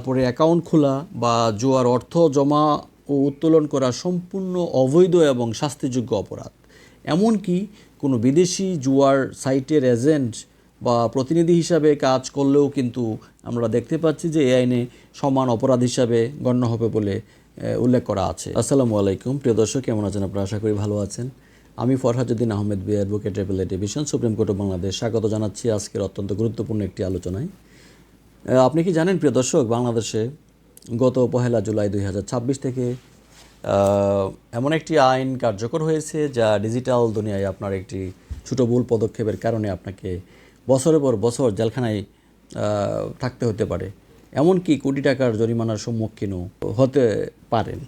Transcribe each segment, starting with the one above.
তারপরে অ্যাকাউন্ট খোলা বা জুয়ার অর্থ জমা ও উত্তোলন করা সম্পূর্ণ অবৈধ এবং শাস্তিযোগ্য অপরাধ। এমনকি কোনো বিদেশি জুয়ার সাইটের এজেন্ট বা প্রতিনিধি হিসাবে কাজ করলেও কিন্তু আমরা দেখতে পাচ্ছি যে এই আইনে সমান অপরাধ হিসাবে গণ্য হবে বলে উল্লেখ করা আছে। আসসালামু আলাইকুম প্রিয় দর্শক, কেমন আছেন আপনারা? আশা করি ভালো আছেন। আমি Farhaduddin Ahmed B advocate appellate division, supreme court of Bangladesh, স্বাগত জানাচ্ছি আজকের অত্যন্ত গুরুত্বপূর্ণ একটি আলোচনায়। আপনি কি জানেন প্রিয় দর্শক, বাংলাদেশে গত 1 জুলাই 2026 থেকে এমন একটি আইন কার্যকর হয়েছে যা ডিজিটাল দুনিয়ায় আপনার একটি ছোটো ভুল পদক্ষেপের কারণে আপনাকে বছরের পর বছর জেলখানায় থাকতে হতে পারে, এমনকি কোটি টাকার জরিমানার সম্মুখীনও হতে পারেন।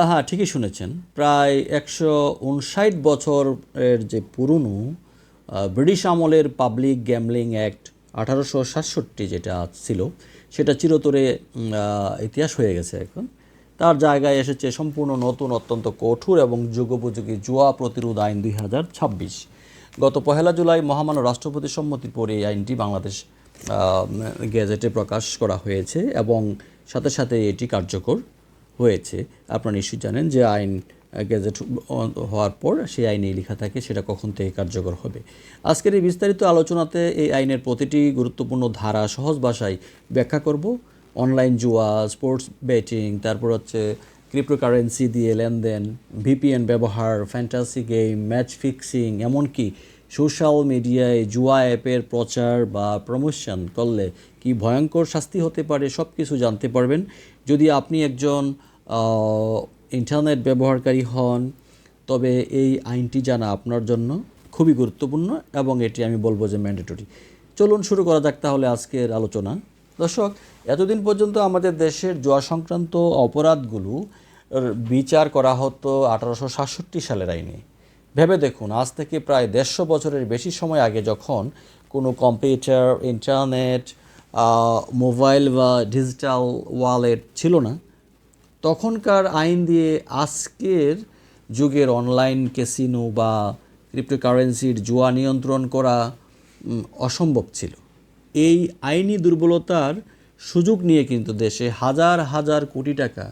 হ্যাঁ, ঠিকই শুনেছেন। প্রায় 159 বছরের যে পুরনো ব্রিটিশ আমলের পাবলিক গ্যামলিং অ্যাক্ট 1867 যেটা ছিল, সেটা চিরতরে ইতিহাস হয়ে গেছে। এখন তার জায়গায় এসেছে সম্পূর্ণ নতুন, অত্যন্ত কঠোর এবং যুগোপযোগী জুয়া প্রতিরোধ আইন 2026। গত 1 জুলাই মহামান্য রাষ্ট্রপতির সম্মতির পরে এই আইনটি বাংলাদেশ গেজেটে প্রকাশ করা হয়েছে এবং সাথে সাথে এটি কার্যকর হয়েছে। আপনারা নিশ্চয়ই জানেন যে আইন গেজেট হওয়ার পর সেই আইনেই লেখা থাকে সেটা কখন থেকে কার্যকর হবে। আজকের এই বিস্তারিত আলোচনাতে এই আইনের প্রতিটি গুরুত্বপূর্ণ ধারা সহজ ভাষায় ব্যাখ্যা করব। অনলাইন জুয়া, স্পোর্টস বেটিং, তারপর হচ্ছে ক্রিপ্টোকারেন্সি দিয়ে লেনদেন, ভিপিএন ব্যবহার, ফ্যান্টাসি গেম, ম্যাচ ফিক্সিং, এমনকি সোশ্যাল মিডিয়ায় জুয়া অ্যাপের প্রচার বা প্রমোশন করলে কি ভয়ঙ্কর শাস্তি হতে পারে, সব কিছু জানতে পারবেন। যদি আপনি একজন ইন্টারনেট ব্যবহারকারী হন, তবে এই আইনটি জানা আপনার জন্য খুবই গুরুত্বপূর্ণ এবং এটি আমি বলবো যে ম্যান্ডেটরি। চলুন শুরু করা যাক তাহলে আজকের আলোচনা। দর্শক, এতদিন পর্যন্ত আমাদের দেশের জুয়া সংক্রান্ত অপরাধগুলো বিচার করা হতো 1867 সালের আইনে। ভেবে দেখুন, আজ থেকে প্রায় 150 বছরের বেশি সময় আগে, যখন কোনো কম্পিউটার, ইন্টারনেট, মোবাইল বা ডিজিটাল ওয়ালেট ছিল না, তখনকার আইন দিয়ে আজকের যুগের অনলাইন ক্যাসিনো বা ক্রিপ্টোকারেন্সির জুয়া নিয়ন্ত্রণ করা অসম্ভব ছিল। এই আইনি দুর্বলতার সুযোগ নিয়ে কিন্তু দেশে হাজার হাজার কোটি টাকা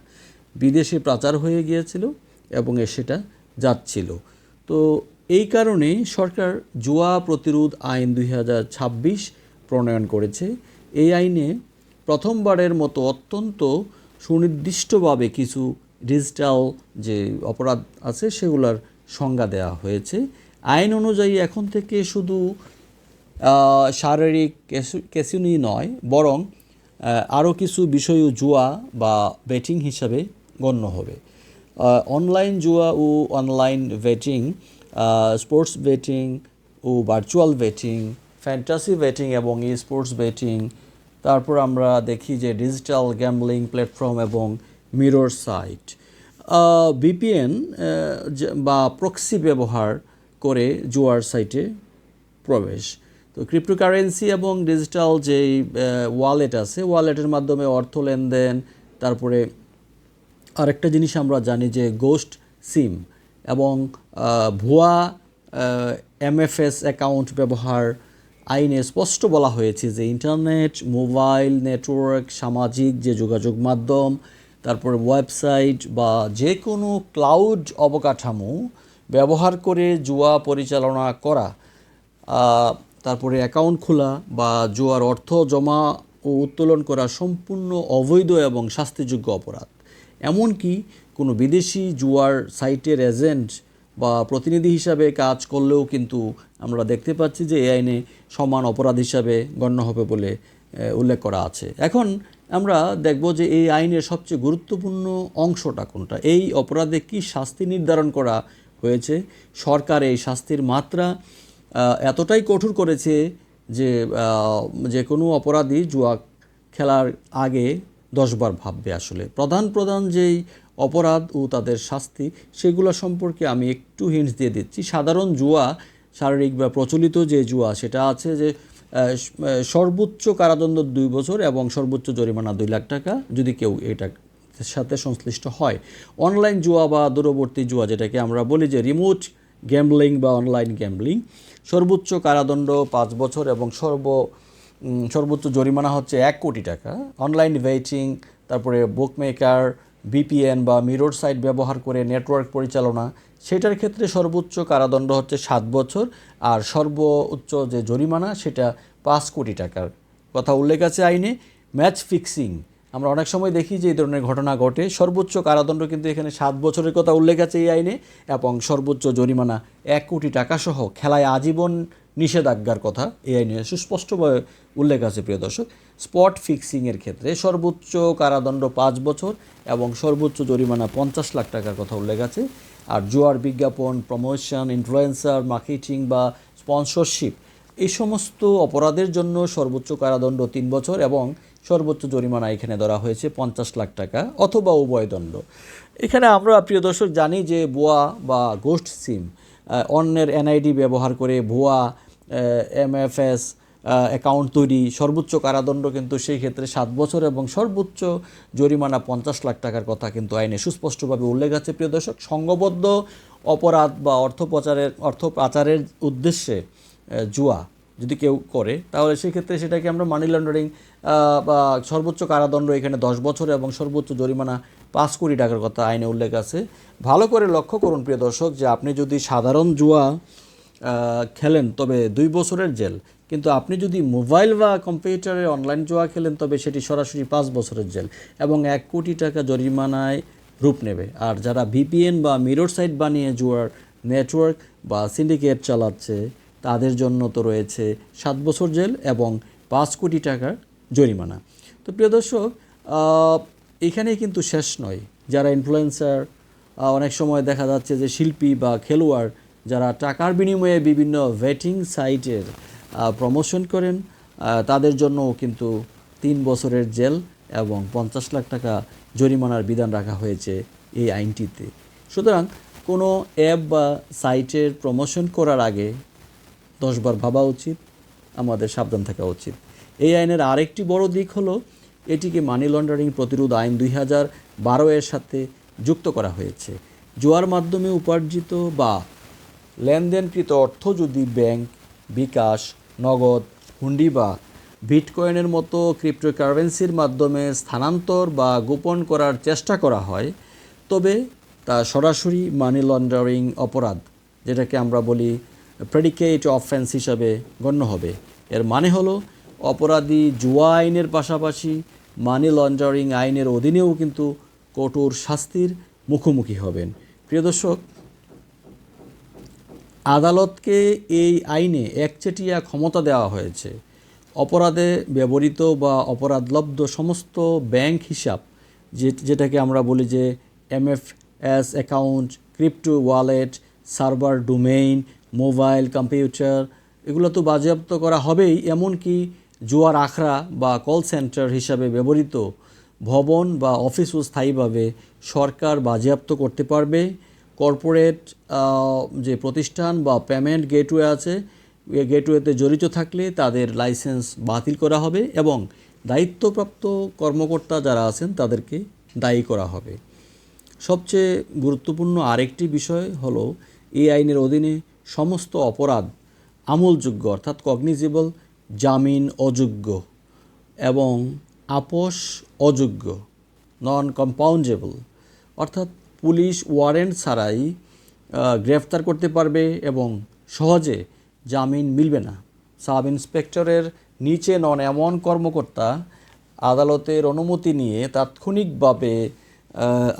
বিদেশে পাচার হয়ে গিয়েছিল এবং সেটা যাচ্ছিল। তো এই কারণে সরকার জুয়া প্রতিরোধ আইন 2026 প্রণয়ন করেছে। এই আইনে প্রথমবারের মতো অত্যন্ত সুনির্দিষ্টভাবে কিছু ডিজিটাল যে অপরাধ আছে সেগুলোর সংজ্ঞা দেওয়া হয়েছে। আইন অনুযায়ী এখন থেকে শুধু শারীরিক ক্যাসিনো নয়, বরং আরও কিছু বিষয়ও জুয়া বা বেটিং হিসাবে গণ্য হবে। অনলাইন জুয়া ও অনলাইন বেটিং, স্পোর্টস বেটিং ও ভার্চুয়াল বেটিং, ফ্যান্টাসি বেটিং এবং স্পোর্টস বেটিং, তারপর আমরা দেখি যে ডিজিটাল গ্যাম্বলিং প্ল্যাটফর্ম এবং মিরর সাইট, ভিপিএন বা প্রক্সি ব্যবহার করে জুয়ার সাইটে প্রবেশ। তো ক্রিপ্টোকারেন্সি এবং ডিজিটাল যেই ওয়ালেট আছে, ওয়ালেটের মাধ্যমে অর্থ লেনদেন। তারপরে আরেকটা জিনিস আমরা জানি যে গোস্ট সিম এবং ভুয়া এমএফএস অ্যাকাউন্ট ব্যবহার। আইনে স্পষ্ট বলা হয়েছে যে ইন্টারনেট, মোবাইল নেটওয়ার্ক, সামাজিক যে যোগাযোগ মাধ্যম, তারপর ওয়েবসাইট বা যে কোনো ক্লাউড অবকাঠামো ব্যবহার করে জুয়া পরিচালনা করা, তারপরে অ্যাকাউন্ট খোলা বা জুয়ার অর্থ জমা ও উত্তোলন করা সম্পূর্ণ অবৈধ এবং শাস্তিযোগ্য অপরাধ। এমনকি কোনো বিদেশি জুয়ার সাইটের এজেন্ট বা প্রতিনিধি হিসাবে কাজ করলেও কিন্তু আমরা দেখতে পাচ্ছি যে এই আইনে সমান অপরাধ হিসাবে গণ্য হবে বলে উল্লেখ করা আছে। এখন আমরা দেখব যে এই আইনের সবচেয়ে গুরুত্বপূর্ণ অংশটা কোনটা, এই অপরাধে কি শাস্তি নির্ধারণ করা হয়েছে। সরকার এই শাস্তির মাত্রা এতটাই কঠোর করেছে যে যে কোনো অপরাধী জুয়া খেলার আগে 10 বার ভাববে। আসলে প্রধান যেই অপরাধ ও তাদের শাস্তি, সেগুলো সম্পর্কে আমি একটু হিন্টস দিয়ে দিচ্ছি। সাধারণ জুয়া, শারীরিক বা প্রচলিত যে জুয়া, সেটা আছে যে সর্বোচ্চ কারাদণ্ড 2 বছর এবং সর্বোচ্চ জরিমানা 2 লাখ টাকা যদি কেউ এটার সাথে সংশ্লিষ্ট হয়। অনলাইন জুয়া বা দূরবর্তী জুয়া, যেটাকে আমরা বলি যে রিমোট গ্যাম্বলিং বা অনলাইন গ্যাম্বলিং, সর্বোচ্চ কারাদণ্ড 5 বছর এবং সর্বোচ্চ জরিমানা হচ্ছে 1 কোটি টাকা। অনলাইন বেটিং, তারপরে বুকমেকার, বিপিএন বা মিরর সাইট ব্যবহার করে নেটওয়ার্ক পরিচালনা, সেটার ক্ষেত্রে সর্বোচ্চ কারাদণ্ড হচ্ছে 7 বছর, আর সর্বোচ্চ যে জরিমানা সেটা 5 কোটি টাকার কথা উল্লেখ আছে আইনে। ম্যাচ ফিক্সিং, আমরা অনেক সময় দেখি যে এই ধরনের ঘটনা ঘটে। সর্বোচ্চ কারাদণ্ড কিন্তু এখানে 7 বছরের কথা উল্লেখ আছে এই আইনে, এবং সর্বোচ্চ জরিমানা 1 কোটি টাকা সহ খেলায় আজীবন নিষেধাজ্ঞার কথা এই আইনে সুস্পষ্টভাবে উল্লেখ আছে প্রিয় দর্শক। স্পট ফিক্সিংয়ের ক্ষেত্রে সর্বোচ্চ কারাদণ্ড 5 বছর এবং সর্বোচ্চ জরিমানা 50 লাখ টাকার কথা উল্লেখ আছে। আর জুয়ার বিজ্ঞাপন, প্রমোশন, ইনফ্লুয়েন্সার মার্কেটিং বা স্পন্সরশিপ, এই সমস্ত অপরাধের জন্য সর্বোচ্চ কারাদণ্ড 3 বছর এবং সর্বোচ্চ জরিমানা এখানে ধরা হয়েছে 50 লাখ টাকা অথবা উভয় দণ্ড। এখানে আমরা প্রিয় দর্শক জানি যে ভুয়া বা গোস্ট সিম, অন্যের এনআইডি ব্যবহার করে ভুয়া এমএফএস অ্যাকাউন্ট তৈরি, সর্বোচ্চ কারাদণ্ড কিন্তু সেই ক্ষেত্রে 7 বছর এবং সর্বোচ্চ জরিমানা 50 লাখ টাকার কথা কিন্তু আইনে সুস্পষ্টভাবে উল্লেখ আছে প্রিয় দর্শক। সংঘবদ্ধ অপরাধ বা অর্থ পাচারের উদ্দেশ্যে জুয়া যদি কেউ করে, তাহলে সেক্ষেত্রে সেটাকে আমরা মানি লন্ডারিং বা সর্বোচ্চ কারাদণ্ড এখানে 10 বছর এবং সর্বোচ্চ জরিমানা 5 কোটি টাকার কথা আইনে উল্লেখ আছে। ভালো করে লক্ষ্য করুন প্রিয় দর্শক যে আপনি যদি সাধারণ জুয়া খেলেন তবে 2 বছরের জেল, কিন্তু আপনি যদি মোবাইল বা কম্পিউটারে অনলাইন জুয়া খেলেন তবে সেটি সরাসরি 5 বছরের জেল এবং 1 কোটি টাকা জরিমানায় রূপ নেবে। আর যারা ভিপিএন বা মিরর সাইট বানিয়ে জুয়ার নেটওয়ার্ক বা সিন্ডিকেট চালাচ্ছে তাদের জন্য তো রয়েছে 7 বছর জেল এবং 5 কোটি টাকার জরিমানা। তো প্রিয় দর্শক, এখানেই কিন্তু শেষ নয়। যারা ইনফ্লুয়েন্সার, অনেক সময় দেখা যাচ্ছে যে শিল্পী বা খেলোয়াড় যারা টাকার বিনিময়ে বিভিন্ন বেটিং সাইটের প্রমোশন করেন, তাদের জন্যও কিন্তু 3 বছরের জেল এবং 50 লাখ টাকা জরিমানার বিধান রাখা হয়েছে এই আইনটিতে। সুতরাং কোনো অ্যাপ বা সাইটের প্রমোশন করার আগে 10 বার ভাবা উচিত, আমাদের সাবধান থাকা উচিত। এই আইনের আরেকটি বড় দিক হলো এটিকে মানি লন্ডারিং প্রতিরোধ আইন 2012 এর সাথে যুক্ত করা হয়েছে। জুয়ার মাধ্যমে উপার্জিত বা লেনদেনকৃত অর্থ যদি ব্যাংক, বিকাশ, নগদ, হুন্ডি বা বিটকয়েনের মতো ক্রিপ্টোকারেন্সির মাধ্যমে স্থানান্তর বা গোপন করার চেষ্টা করা হয়, তবে তা সরাসরি মানি লন্ডারিং অপরাধ, যেটাকে আমরা বলি প্রেডিকেট অফেন্স হিসাবে গণ্য হবে। এর মানে হলো অপরাধী জুয়া আইনের পাশাপাশি মানি লন্ডারিং আইনের অধীনেও কিন্তু কঠোর শাস্তির মুখোমুখি হবেন। প্রিয় দর্শক, আদালতকে এই আইনে একচেটিয়া ক্ষমতা দেওয়া হয়েছে। অপরাধে ব্যবহৃত বা অপরাধলব্ধ সমস্ত ব্যাংক হিসাব, যেটাকে আমরা বলি যে MFS account, crypto wallet, server domain, mobile, computer, এগুলো তো বাজেয়াপ্ত করা হবেই। এমনকি জুয়ার আখড়া বা কল সেন্টার হিসাবে ব্যবহৃত ভবন বা অফিসও স্থায়ীভাবে সরকার বাজেয়াপ্ত করতে পারবে। কর্পোরেট যে প্রতিষ্ঠান বা পেমেন্ট গেটওয়ে আছে, গেটওয়েতে জড়িত থাকলে তাদের লাইসেন্স বাতিল করা হবে এবং দায়িত্বপ্রাপ্ত কর্মকর্তা যারা আছেন তাদেরকে দায়ী করা হবে। সবচেয়ে গুরুত্বপূর্ণ আরেকটি বিষয় হলো এই আইনের অধীনে সমস্ত অপরাধ আমলযোগ্য, অর্থাৎ কগনিজেবল, জামিন অযোগ্য এবং আপোষ অযোগ্য, নন কম্পাউন্ডেবল, অর্থাৎ পুলিশ ওয়ারেন্ট ছাড়াই গ্রেফতার করতে পারবে এবং সহজে জামিন মিলবে না। সাব ইন্সপেক্টরের নিচে নন এমন কর্মকর্তা আদালতের অনুমতি নিয়ে তাৎক্ষণিকভাবে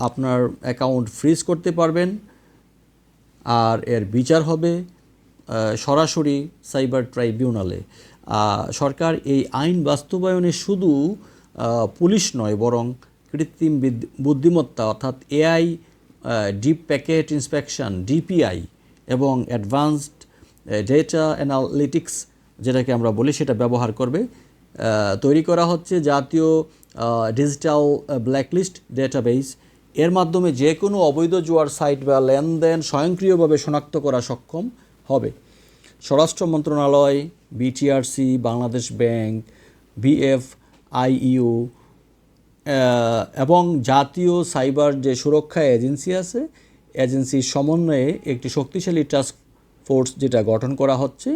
আপনার অ্যাকাউন্ট ফ্রিজ করতে পারবেন, আর এর বিচার হবে সরাসরি সাইবার ট্রাইব্যুনালে। সরকার এই আইন বাস্তবায়নে শুধু পুলিশ নয়, বরং কৃত্রিম বুদ্ধিমত্তা অর্থাৎ AI, deep packet inspection DPI এবং অ্যাডভান্সড ডেটা অ্যানালিটিক্স, যেটাকে আমরা বলি, সেটা ব্যবহার করবে। তৈরি করা হচ্ছে জাতীয় ডিজিটাল ব্ল্যাকলিস্ট ডেটাবেস। এর মাধ্যমে যে কোনো অবৈধ জুয়ার সাইট বা লেনদেন স্বয়ংক্রিয়ভাবে শনাক্ত করা সক্ষম হবে। স্বরাষ্ট্র মন্ত্রণালয়, বিটিআরসি, বাংলাদেশ ব্যাংক, বিএফআইইউ এবং জাতীয় সাইবার যে সুরক্ষা এজেন্সি আছে, এজেন্সির সমন্বয়ে একটি শক্তিশালী টাস্ক ফোর্স যেটা গঠন করা হচ্ছে,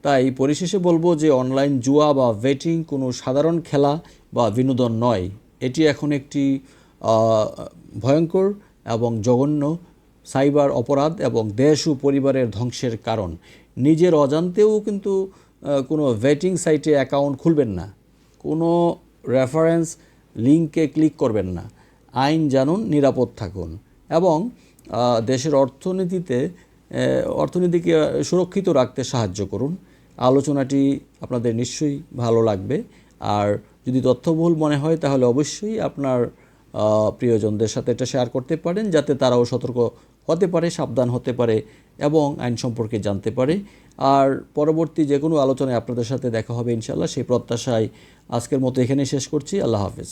তাই পরিশেষে বলবো যে অনলাইন জুয়া বা বেটিং কোনো সাধারণ খেলা বা বিনোদন নয়, এটি এখন একটি ভয়ঙ্কর এবং জঘন্য সাইবার অপরাধ এবং দেশ ও পরিবারের ধ্বংসের কারণ। নিজের অজান্তেও কিন্তু কোনো বেটিং সাইটে অ্যাকাউন্ট খুলবেন না, কোনো রেফারেন্স লিঙ্কে ক্লিক করবেন না। আইন জানুন, নিরাপদ থাকুন এবং দেশের অর্থনীতিকে সুরক্ষিত রাখতে সাহায্য করুন। আলোচনাটি আপনাদের নিশ্চয়ই ভালো লাগবে, আর যদি তথ্যবহুল মনে হয় তাহলে অবশ্যই আপনার প্রিয়জনদের সাথে এটা শেয়ার করতে পারেন, যাতে তারাও সতর্ক হতে পারে, সাবধান হতে পারে এবং আইন সম্পর্কে জানতে পারে। আর পরবর্তী যে কোনো আলোচনায় আপনাদের সাথে দেখা হবে ইনশাআল্লাহ, সেই প্রত্যাশায় আজকের মতো এখানেই শেষ করছি। আল্লাহ হাফেজ।